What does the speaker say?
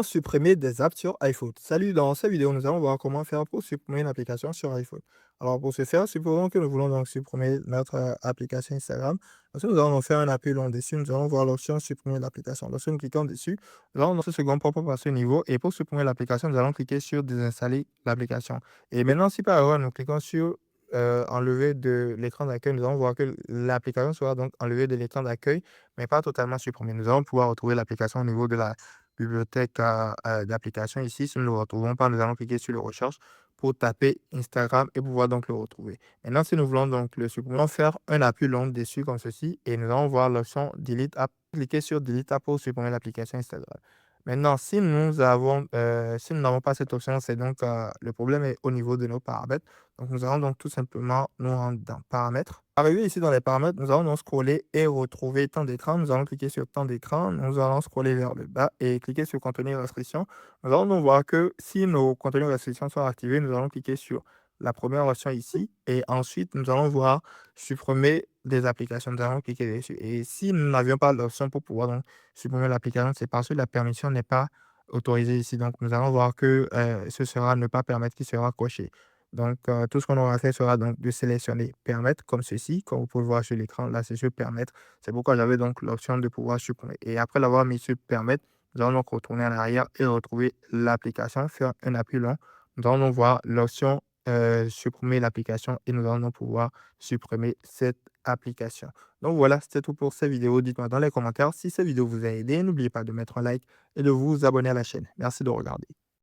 Supprimer des apps sur iPhone. Salut, dans cette vidéo, nous allons voir comment faire pour supprimer une application sur iPhone. Alors, pour ce faire, supposons que nous voulons donc supprimer notre application Instagram. Ensuite, nous allons donc faire un appui long dessus. Nous allons voir l'option supprimer l'application. Lorsque nous cliquons dessus, nous allons dans ce second pop-up à ce niveau. Et pour supprimer l'application, nous allons cliquer sur désinstaller l'application. Et maintenant, si par erreur, nous cliquons sur enlever de l'écran d'accueil, nous allons voir que l'application sera donc enlevée de l'écran d'accueil, mais pas totalement supprimée. Nous allons pouvoir retrouver l'application au niveau de la bibliothèque d'applications ici. Si nous ne le retrouvons pas, nous allons cliquer sur le recherche pour taper Instagram et pouvoir donc le retrouver. Maintenant, si nous voulons donc le supprimer, nous allons faire un appui long dessus comme ceci et nous allons voir l'option Delete App. Cliquer sur Delete App pour supprimer l'application Instagram. Maintenant, si nous n'avons pas cette option, c'est donc le problème est au niveau de nos paramètres. Donc, nous allons donc tout simplement nous rendre dans paramètres. Arrivé ici dans les paramètres, nous allons donc scroller et retrouver temps d'écran. Nous allons cliquer sur temps d'écran. Nous allons scroller vers le bas et cliquer sur contenu restriction. Nous allons donc voir que si nos contenus restrictions sont activés, nous allons cliquer sur la première option ici et ensuite nous allons voir supprimer des applications. Nous allons cliquer dessus. Et si nous n'avions pas l'option pour pouvoir donc supprimer l'application, c'est parce que la permission n'est pas autorisée ici. Donc nous allons voir que ce sera ne pas permettre qui sera coché. Donc, tout ce qu'on aura fait sera donc de sélectionner permettre comme ceci, comme vous pouvez voir sur l'écran, là c'est sur permettre. C'est pourquoi j'avais donc l'option de pouvoir supprimer. Et après l'avoir mis sur permettre, nous allons donc retourner en arrière et retrouver l'application, faire un appui long. Nous allons donc voir l'option supprimer l'application et nous allons donc pouvoir supprimer cette application. Donc voilà, c'était tout pour cette vidéo. Dites-moi dans les commentaires si cette vidéo vous a aidé. N'oubliez pas de mettre un like et de vous abonner à la chaîne. Merci de regarder.